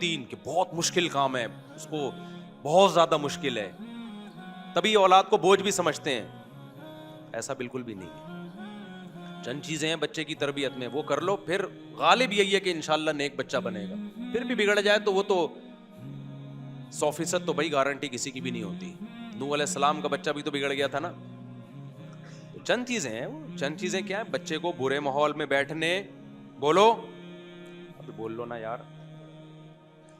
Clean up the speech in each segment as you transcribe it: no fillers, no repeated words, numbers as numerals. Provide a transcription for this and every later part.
تین کہ بہت مشکل کام ہے, اس کو بہت زیادہ مشکل ہے, تبھی اولاد کو بوجھ بھی سمجھتے ہیں. ایسا بالکل بھی نہیں ہے. چند چیزیں ہیں بچے کی تربیت میں, وہ کر لو, پھر غالب یہی ہے کہ انشاءاللہ نیک بچہ بنے گا. پھر بھی بگڑ جائے تو وہ تو 100% تو بھائی گارنٹی کسی کی بھی نہیں ہوتی. نوح علیہ السلام کا بچہ بھی تو بگڑ گیا تھا نا. تو چند چیزیں ہیں, وہ چند چیزیں کیا ہیں, بچے کو برے ماحول میں بیٹھنے, بولو ابھی بول لو نا یار,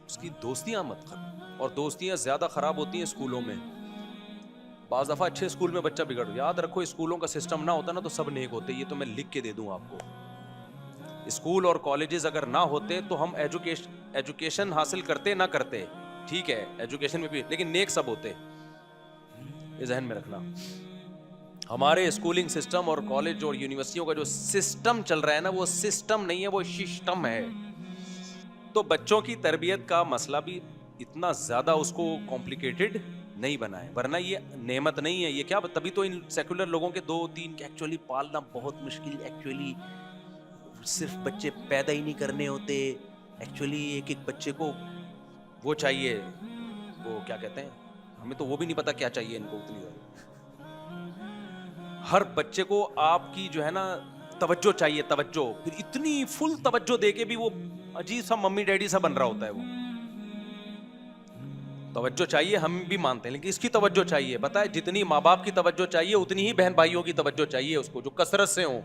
اس کی دوستیاں مت کر. اور دوستیاں زیادہ خراب ہوتی ہیں اسکولوں میں. بعض دفعہ اچھے اسکول میں بچہ بگڑ, یاد رکھو اسکولوں کا سسٹم نہ ہوتا نا تو سب نیک ہوتے. یہ تو میں لکھ کے دے دوں آپ کو. اسکول اور کالجز اگر نہ ہوتے تو ہم ایجوکیشن حاصل کرتے نہ کرتے, ٹھیک ہے ایجوکیشن میں بھی, لیکن نیک سب ہوتے. یہ ذہن میں رکھنا. ہمارے اسکولنگ سسٹم اور کالج اور یونیورسٹیوں کا جو سسٹم چل رہا ہے نا, وہ سسٹم نہیں ہے, وہ سسٹم ہے. تو بچوں کی تربیت کا مسئلہ بھی اتنا زیادہ اس کو کمپلیکیٹڈ نہیں بنائے, ورنہ یہ نعمت نہیں ہے. یہ کیا, تبھی تو ان سیکولر لوگوں کے 2-3 کہ ایکچولی پالنا بہت مشکل, ایکچولی صرف بچے پیدا ہی نہیں کرنے ہوتے, ایکچولی ایک بچے کو وہ چاہیے, وہ کیا کہتے ہیں, ہمیں تو وہ بھی نہیں پتا کیا چاہیے ان کو. اتنی ہر بچے کو آپ کی جو ہے نا توجہ چاہیے, توجہ, پھر اتنی فل توجہ دے کے بھی وہ عجیب سا ممی ڈیڈی سا بن رہا ہوتا ہے. وہ توجہ چاہیے, ہم بھی مانتے ہیں, لیکن اس کی توجہ چاہیے. پتہ ہے جتنی ماں باپ کی توجہ چاہیے اتنی ہی بہن بھائیوں کی توجہ چاہیے اس کو, جو کثرت سے ہوں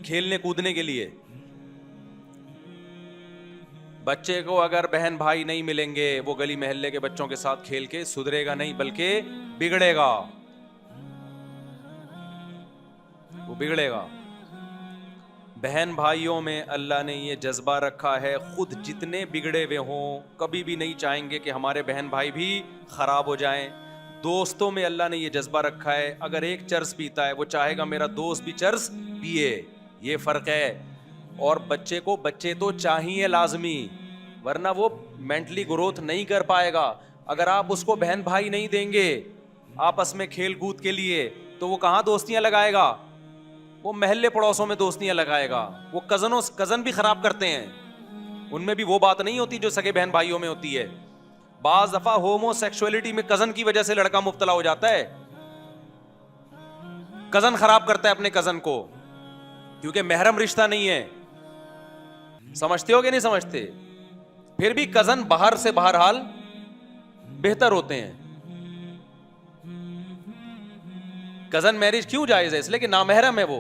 کھیلنے کودنے کے لیے. بچے کو اگر بہن بھائی نہیں ملیں گے, وہ گلی محلے کے بچوں کے ساتھ کھیل کے سدھرے گا نہیں, بلکہ بگڑے گا, وہ بگڑے گا. بہن بھائیوں میں اللہ نے یہ جذبہ رکھا ہے, خود جتنے بگڑے ہوئے ہوں کبھی بھی نہیں چاہیں گے کہ ہمارے بہن بھائی بھی خراب ہو جائیں. دوستوں میں اللہ نے یہ جذبہ رکھا ہے, اگر ایک چرس پیتا ہے وہ چاہے گا میرا دوست بھی چرس پیے. یہ فرق ہے. اور بچے کو بچے تو چاہیے لازمی, ورنہ وہ مینٹلی گروتھ نہیں کر پائے گا. اگر آپ اس کو بہن بھائی نہیں دیں گے آپس میں کھیل کود کے لیے, تو وہ کہاں دوستیاں لگائے گا؟ وہ محلے پڑوسوں میں دوستیاں لگائے گا. وہ کزن بھی خراب کرتے ہیں, ان میں بھی وہ بات نہیں ہوتی جو سگے بہن بھائیوں میں ہوتی ہے. بعض دفعہ ہومو سیکسولیٹی میں کزن کی وجہ سے لڑکا مبتلا ہو جاتا ہے. کزن خراب کرتا ہے اپنے کزن کو, کیونکہ محرم رشتہ نہیں ہے. سمجھتے ہو کہ نہیں سمجھتے؟ پھر بھی کزن باہر سے بہرحال بہتر ہوتے ہیں. کزن میرج کیوں جائز ہے؟ اس لیے کہ نامحرم ہے وہ.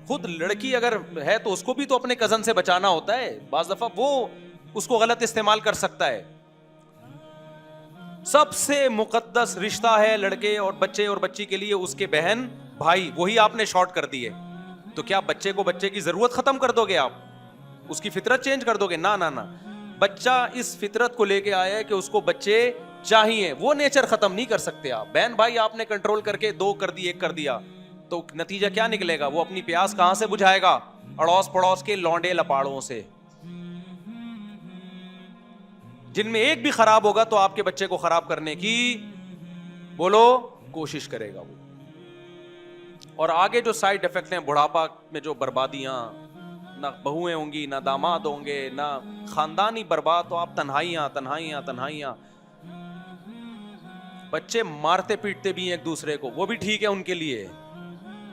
خود لڑکی اگر ہے تو اس کو بھی تو اپنے کزن سے بچانا ہوتا ہے. بعض دفعہ وہ اس کو غلط استعمال کر سکتا ہے. سب سے مقدس رشتہ ہے لڑکے اور بچے اور بچی کے لیے اس کے بہن بھائی, وہی آپ نے شارٹ کر دیے. تو کیا بچے کو بچے کی ضرورت ختم کر دو گے آپ؟ اس کی فطرت چینج کر دو گے؟ نہ نہ نہ. بچہ اس فطرت کو لے کے آیا ہے کہ اس کو بچے چاہیے, وہ نیچر ختم نہیں کر سکتے آپ. بہن بھائی آپ نے کنٹرول کر کے 2 کر دی, 1 کر دیا, تو نتیجہ کیا نکلے گا؟ وہ اپنی پیاس کہاں سے بجھائے گا؟ اڑوس پڑوس کے لونڈے لپاڑوں سے. جن میں ایک بھی خراب ہوگا تو آپ کے بچے کو خراب کرنے کی بولو کوشش کرے گا وہ. اور آگے جو سائیڈ افیکٹ ہیں بڑھاپا میں, جو بربادیاں, نہ بہویں ہوں گی, نہ داماد ہوں گے, نہ خاندانی برباد, تو آپ تنہائیاں تنہائیاں تنہائیاں. بچے مارتے پیٹتے بھی ہیں ایک دوسرے کو, وہ بھی ٹھیک ہے ان کے لیے,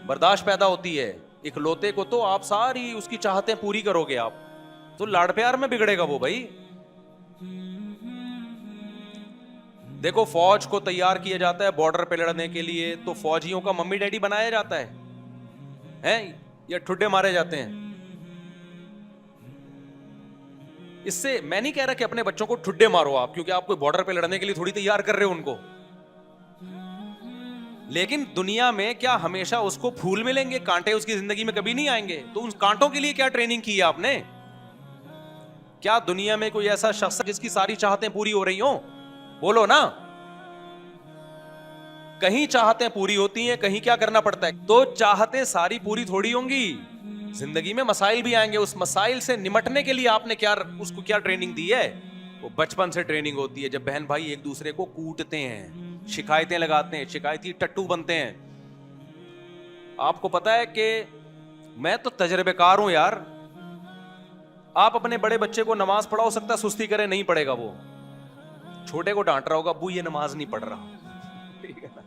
برداشت پیدا ہوتی ہے. اکلوتے کو تو آپ ساری اس کی چاہتیں پوری کرو گے آپ, تو لاڑ پیار میں بگڑے گا وہ. بھائی دیکھو, فوج کو تیار کیا جاتا ہے بارڈر پہ لڑنے کے لیے, تو فوجیوں کا ممی ڈیڈی بنایا جاتا ہے یا ٹھڈے مارے جاتے ہیں؟ اس سے میں نہیں کہہ رہا کہ اپنے بچوں کو ٹھڈے مارو آپ, کیونکہ آپ کوئی بارڈر پہ لڑنے کے لیے تھوڑی تیار کر رہے ہو ان کو. لیکن دنیا میں کیا ہمیشہ اس کو پھول ملیں گے؟ کانٹے اس کی زندگی میں کبھی نہیں آئیں گے. تو ان کانٹوں کے لیے کیا ٹریننگ کی ہے آپ نے؟ کیا دنیا میں کوئی ایسا شخص جس کی ساری چاہتیں پوری ہو رہی ہوں؟ بولو نا. کہیں چاہتیں پوری ہوتی ہیں, کہیں کیا کرنا پڑتا ہے. تو چاہتیں ساری پوری تھوڑی ہوں گی, زندگی میں مسائل بھی آئیں گے. اس مسائل سے نمٹنے کے لیے آپ نے کیا اس کو کیا ٹریننگ دی ہے؟ وہ بچپن سے ٹریننگ ہوتی ہے. جب بہن بھائی ایک دوسرے کو کوٹتے ہیں, شکایتیں لگاتے ہیں, شکایتی ٹٹو بنتے ہیں. آپ کو پتا ہے کہ میں تو تجربے کار ہوں یار, آپ اپنے بڑے بچے کو نماز پڑھا، ہو سکتا ہے سستی کرے، نہیں پڑھے گا، وہ چھوٹے کو ڈانٹ رہا ہوگا، ابو یہ نماز نہیں پڑھ رہا، ٹھیک ہے نا.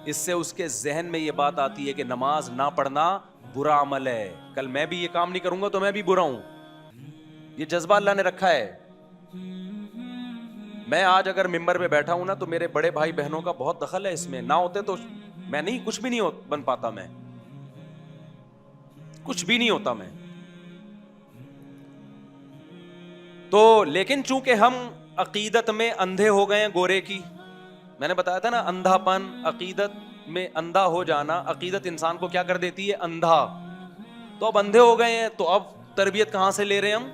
اس سے اس کے ذہن میں یہ بات آتی ہے کہ نماز نہ پڑھنا برا عمل ہے، کل میں بھی یہ کام نہیں کروں گا تو میں بھی برا ہوں. یہ جذبہ اللہ نے رکھا ہے. میں آج اگر ممبر پہ بیٹھا ہوں نا تو میرے بڑے بھائی بہنوں کا بہت دخل ہے اس میں، نہ ہوتے تو میں نہیں، کچھ بھی نہیں بن پاتا، میں کچھ بھی نہیں ہوتا میں تو. لیکن چونکہ ہم عقیدت میں اندھے ہو گئے ہیں گورے کی، میں نے بتایا تھا نا، اندھا پن، عقیدت میں اندھا ہو جانا، عقیدت انسان کو کیا کر دیتی ہے؟ اندھا. تو اب اندھے ہو گئے ہیں تو اب تربیت کہاں سے لے رہے ہیں ہم؟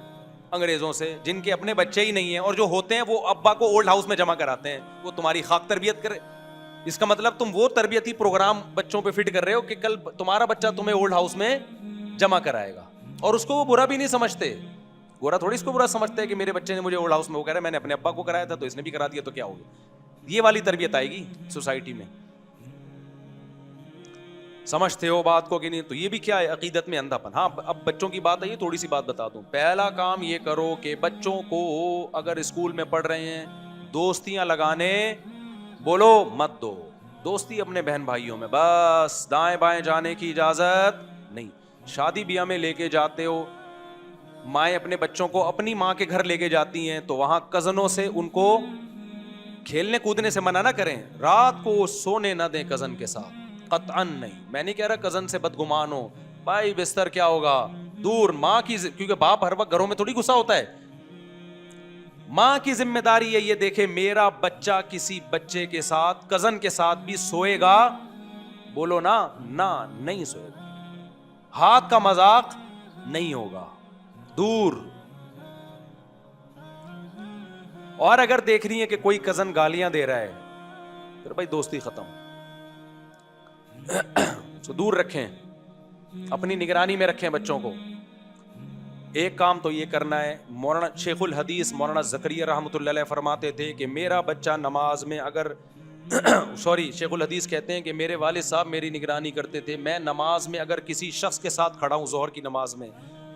انگریزوں سے، جن کے اپنے بچے ہی نہیں ہیں، اور جو ہوتے ہیں وہ ابا کو اولڈ ہاؤس میں جمع کراتے ہیں، وہ تمہاری خاک تربیت کرے. اس کا مطلب تم وہ تربیتی پروگرام بچوں پہ فٹ کر رہے ہو کہ کل تمہارا بچہ تمہیں اولڈ ہاؤس میں جمع کرائے گا، اور اس کو وہ برا بھی نہیں سمجھتے. گورا تھوڑی اس کو برا سمجھتا ہے کہ میرے بچے نے مجھے اولڈ ہاؤس میں، وہ کہہ رہا ہے میں نے اپنے ابا کو کرایا تھا تو اس نے بھی کرا دیا تو کیا ہو گیا. یہ والی تربیت آئے گی سوسائٹی میں. سمجھتے ہو بات کو کہ نہیں؟ تو یہ بھی کیا ہے؟ عقیدت میں اندھا پن. ہاں اب بچوں کی بات ہے، یہ تھوڑی سی بات بتا دوں. پہلا کام یہ کرو کہ بچوں کو اگر اسکول میں پڑھ رہے ہیں دوستیاں لگانے بولو مت دو. دوستی اپنے بہن بھائیوں میں بس، دائیں بائیں جانے کی اجازت نہیں. شادی بیاہ میں لے کے جاتے ہو، مائیں اپنے بچوں کو اپنی ماں کے گھر لے کے جاتی ہیں تو وہاں کزنوں سے ان کو کھیلنے کودنے سے منع نہ کریں. رات کو سونے نہ دیں کزن کے ساتھ، قطعاً نہیں. میں نہیں کہہ رہا کزن سے بدگمان ہو، بھائی بستر کیا ہوگا دور. ماں کی کیونکہ باپ ہر وقت گھروں میں تھوڑی غصہ ہوتا ہے. ماں کی ذمہ داری ہے یہ دیکھے میرا بچہ کسی بچے کے ساتھ، کزن کے ساتھ بھی سوئے گا، بولو نا، نہ نہیں سوئے گا. ہاتھ کا مذاق نہیں ہوگا، دور. اور اگر دیکھ رہی ہے کہ کوئی کزن گالیاں دے رہا ہے پھر بھائی دوستی ختم، تو دور رکھیں، اپنی نگرانی میں رکھیں بچوں کو. ایک کام تو یہ کرنا ہے. مولانا شیخ الحدیث مولانا زکریا رحمۃ اللہ علیہ فرماتے تھے کہ میرا بچہ نماز میں اگر شیخ الحدیث کہتے ہیں کہ میرے والد صاحب میری نگرانی کرتے تھے، میں نماز میں اگر کسی شخص کے ساتھ کھڑا ہوں، ظہر کی نماز میں،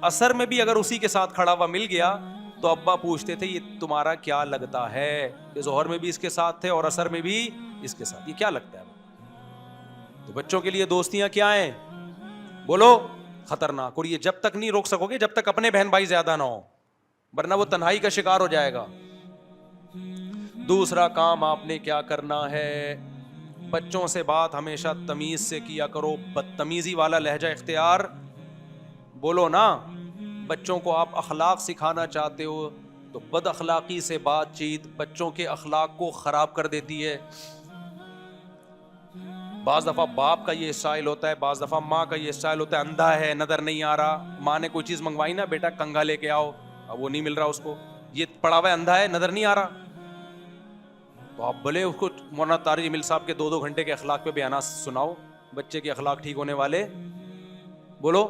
عصر میں بھی اگر اسی کے ساتھ کھڑا ہوا مل گیا تو ابا پوچھتے تھے یہ تمہارا کیا لگتا ہے کہ ظہر میں بھی اس کے ساتھ تھے اور عصر میں بھی اس کے ساتھ، یہ کیا لگتا ہے؟ تو بچوں کے لیے دوستیاں کیا ہیں؟ بولو خطرناک. اور یہ جب تک نہیں روک سکو گے جب تک اپنے بہن بھائی زیادہ نہ ہو، ورنہ وہ تنہائی کا شکار ہو جائے گا. دوسرا کام آپ نے کیا کرنا ہے، بچوں سے بات ہمیشہ تمیز سے کیا کرو. بدتمیزی والا لہجہ اختیار، بولو نا. بچوں کو آپ اخلاق سکھانا چاہتے ہو تو بد اخلاقی سے بات چیت بچوں کے اخلاق کو خراب کر دیتی ہے. بعض دفعہ باپ کا یہ اسٹائل ہوتا ہے، بعض دفعہ ماں کا یہ اسٹائل ہوتا ہے، اندھا ہے نظر نہیں آ رہا. ماں نے کوئی چیز منگوائی نا، بیٹا کنگھا لے کے آؤ، اب وہ نہیں مل رہا اس کو، یہ پڑا ہوا ہے اندھا ہے نظر نہیں آ رہا. تو آپ بھلے اس کو مولانا طارق جمیل صاحب کے 2 گھنٹے کے اخلاق پہ بیانات سناؤ، بچے کے اخلاق ٹھیک ہونے والے بولو،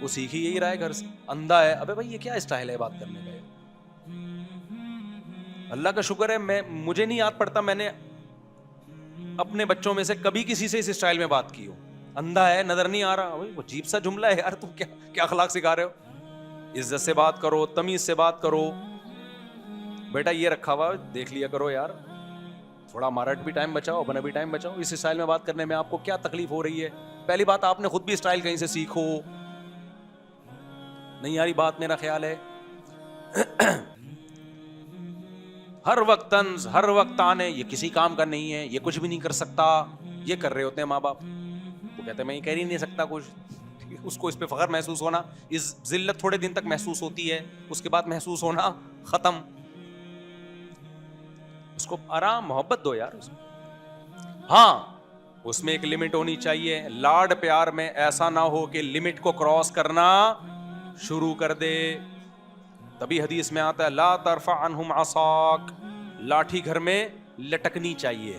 وہ سیکھ ہی یہی رہا ہے گھر سے. اندھا ہے، ابے بھائی یہ کیا اسٹائل ہے بات کرنے کا؟ اللہ کا شکر ہے مجھے نہیں یاد پڑتا میں نے اپنے بچوں میں سے کبھی کسی سے اس اسٹائل میں بات کی ہو. اندھا ہے نظر نہیں آ رہا، وہ عجیب سا جملہ ہے یار، تم کیا اخلاق سکھا رہے ہو؟ عزت سے بات کرو، تمیز سے بات کرو. بیٹا یہ رکھا ہوا دیکھ لیا کرو یار، تھوڑا ہمارا بھی ٹائم بچاؤ، اپنا بھی ٹائم بچاؤ. اس اسٹائل میں بات کرنے میں آپ کو کیا تکلیف ہو رہی ہے؟ پہلی بات آپ نے خود بھی اسٹائل کہیں سے سیکھو. نہیں یاری بات، میرا خیال ہے ہر وقت طنز، ہر وقت تانے، یہ کسی کام کا نہیں ہے، یہ کچھ بھی نہیں کر سکتا، یہ کر رہے ہوتے ہیں ماں باپ. وہ کہتے ہیں میں یہ کر ہی نہیں سکتا کچھ. اس کو اس پہ فخر محسوس ہونا، اس ذلت تھوڑے دن تک محسوس ہوتی ہے، اس کے بعد محسوس ہونا ختم. اس کو آرام محبت دو یار. ہاں اس میں ایک لمٹ ہونی چاہیے. لاڈ پیار میں ایسا نہ ہو کہ لمٹ کو کراس کرنا شروع کر دے. تبھی حدیث میں آتا ہے لا ترفع عنہم عصاک، لاٹھی گھر میں لٹکنی چاہیے،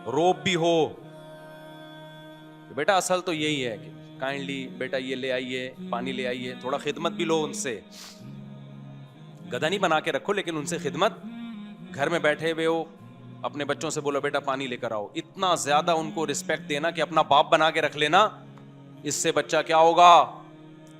روب بھی ہو. بیٹا اصل تو یہی ہے کہ کائنڈلی بیٹا یہ لے آئیے، پانی لے آئیے، تھوڑا خدمت بھی لو ان سے. گدھا نہیں بنا کے رکھو لیکن ان سے خدمت. گھر میں بیٹھے ہوئے ہو، اپنے بچوں سے بولو بیٹا پانی لے کر آؤ. اتنا زیادہ ان کو رسپیکٹ دینا کہ اپنا باپ بنا کے رکھ لینا. اس سے بچہ کیا ہوگا؟